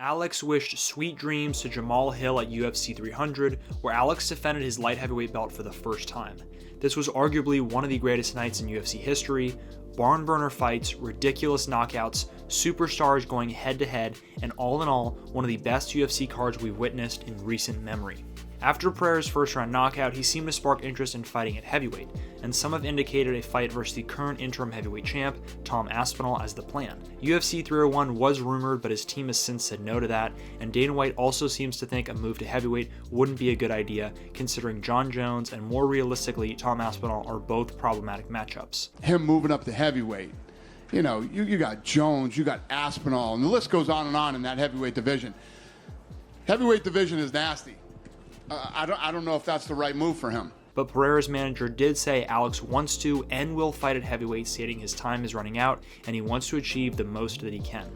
Alex wished sweet dreams to Jamal Hill at UFC 300, where Alex defended his light heavyweight belt for the first time. This was arguably one of the greatest nights in UFC history. Barn burner fights, ridiculous knockouts, superstars going head to head, and all in all, one of the best UFC cards we've witnessed in recent memory. After Pereira's first round knockout, he seemed to spark interest in fighting at heavyweight, and some have indicated a fight versus the current interim heavyweight champ, Tom Aspinall, as the plan. UFC 301 was rumored, but his team has since said no to that, and Dana White also seems to think a move to heavyweight wouldn't be a good idea, considering Jon Jones and more realistically, Tom Aspinall are both problematic matchups. Him moving up to heavyweight, you know, you got Jones, you got Aspinall, and the list goes on in that heavyweight division. Heavyweight division is nasty. I don't know if that's the right move for him. But Pereira's manager did say Alex wants to and will fight at heavyweight, stating his time is running out and he wants to achieve the most that he can.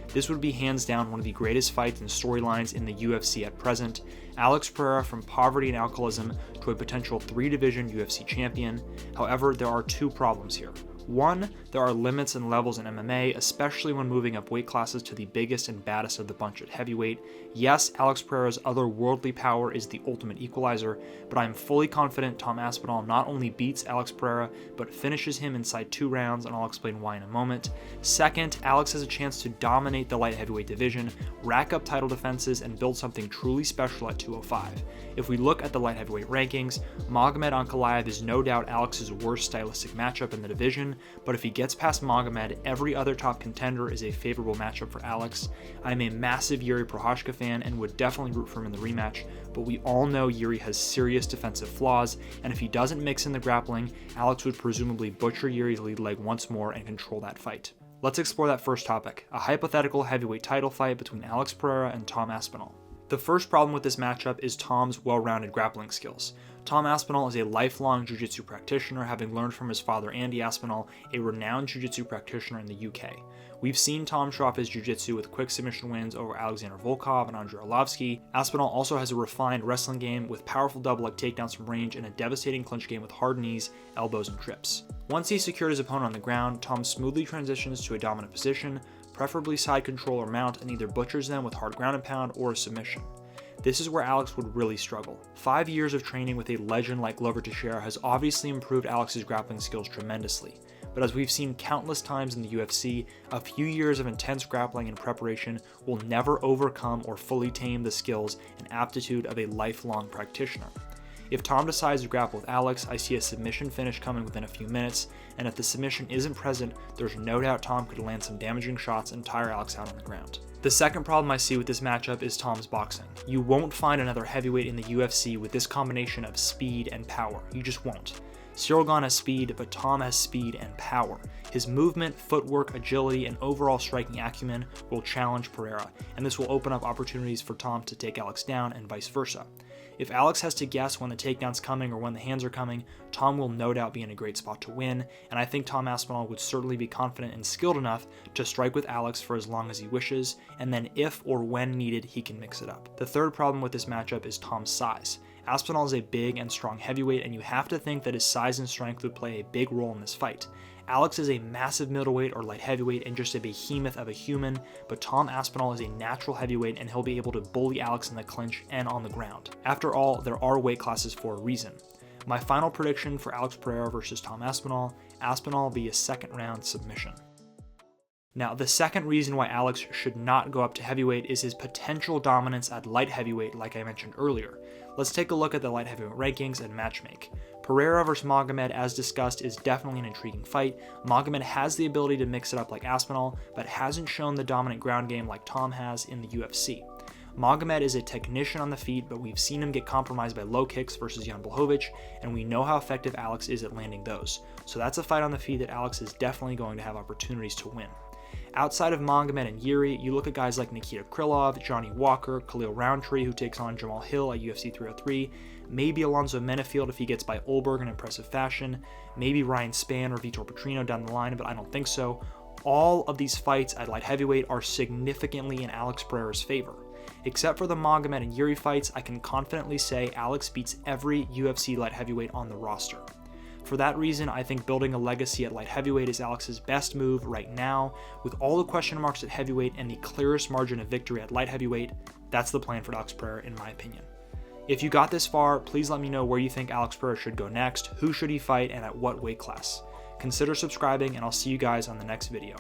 This would be hands down one of the greatest fights and storylines in the UFC at present. Alex Pereira from poverty and alcoholism to a potential 3-division UFC champion. However, there are 2 problems here. One, there are limits and levels in MMA, especially when moving up weight classes to the biggest and baddest of the bunch at heavyweight. Yes, Alex Pereira's otherworldly power is the ultimate equalizer, but I am fully confident Tom Aspinall not only beats Alex Pereira, but finishes him inside 2 rounds, and I'll explain why in a moment. Second, Alex has a chance to dominate the light heavyweight division, rack up title defenses, and build something truly special at 205. If we look at the light heavyweight rankings, Magomed Ankalaev is no doubt Alex's worst stylistic matchup in the division, but if he gets past Magomed, every other top contender is a favorable matchup for Alex. I'm a massive Yuri Prochazka fan and would definitely root for him in the rematch, but we all know Yuri has serious defensive flaws, and if he doesn't mix in the grappling, Alex would presumably butcher Yuri's lead leg once more and control that fight. Let's explore that first topic, a hypothetical heavyweight title fight between Alex Pereira and Tom Aspinall. The first problem with this matchup is Tom's well-rounded grappling skills. Tom Aspinall is a lifelong jiu-jitsu practitioner, having learned from his father Andy Aspinall, a renowned jiu-jitsu practitioner in the UK. We've seen Tom show off his jiu-jitsu with quick submission wins over Alexander Volkov and Andrei Arlovski. Aspinall also has a refined wrestling game with powerful double-leg takedowns from range and a devastating clinch game with hard knees, elbows, and trips. Once he secured his opponent on the ground, Tom smoothly transitions to a dominant position, preferably side control or mount, and either butchers them with hard ground and pound or a submission. This is where Alex would really struggle. 5 years of training with a legend like Glover Teixeira has obviously improved Alex's grappling skills tremendously, but as we've seen countless times in the UFC, a few years of intense grappling and preparation will never overcome or fully tame the skills and aptitude of a lifelong practitioner. If Tom decides to grapple with Alex, I see a submission finish coming within a few minutes, and if the submission isn't present, there's no doubt Tom could land some damaging shots and tire Alex out on the ground. The second problem I see with this matchup is Tom's boxing. You won't find another heavyweight in the UFC with this combination of speed and power. You just won't. Ciryl Gane has speed, but Tom has speed and power. His movement, footwork, agility, and overall striking acumen will challenge Pereira, and this will open up opportunities for Tom to take Alex down and vice versa. If Alex has to guess when the takedown's coming or when the hands are coming, Tom will no doubt be in a great spot to win, and I think Tom Aspinall would certainly be confident and skilled enough to strike with Alex for as long as he wishes, and then if or when needed, he can mix it up. The third problem with this matchup is Tom's size. Aspinall is a big and strong heavyweight, and you have to think that his size and strength would play a big role in this fight. Alex is a massive middleweight or light heavyweight and just a behemoth of a human, but Tom Aspinall is a natural heavyweight and he'll be able to bully Alex in the clinch and on the ground. After all, there are weight classes for a reason. My final prediction for Alex Pereira versus Tom Aspinall, Aspinall will be a second round submission. Now, the second reason why Alex should not go up to heavyweight is his potential dominance at light heavyweight, like I mentioned earlier. Let's take a look at the light heavyweight rankings and matchmake. Pereira vs. Magomed, as discussed, is definitely an intriguing fight. Magomed has the ability to mix it up like Aspinall, but hasn't shown the dominant ground game like Tom has in the UFC. Magomed is a technician on the feet, but we've seen him get compromised by low kicks versus Jan Blachowicz, and we know how effective Alex is at landing those. So that's a fight on the feet that Alex is definitely going to have opportunities to win. Outside of Magomed and Yuri, you look at guys like Nikita Krylov, Johnny Walker, Khalil Roundtree, who takes on Jamal Hill at UFC 303, maybe Alonzo Menefield if he gets by Olberg in impressive fashion, maybe Ryan Spann or Vitor Petrino down the line, but I don't think so. All of these fights at light heavyweight are significantly in Alex Pereira's favor. Except for the Magomed and Yuri fights, I can confidently say Alex beats every UFC light heavyweight on the roster. For that reason, I think building a legacy at light heavyweight is Alex's best move right now. With all the question marks at heavyweight and the clearest margin of victory at light heavyweight, that's the plan for Alex Pereira in my opinion. If you got this far, please let me know where you think Alex Pereira should go next, who should he fight, and at what weight class. Consider subscribing, and I'll see you guys on the next video.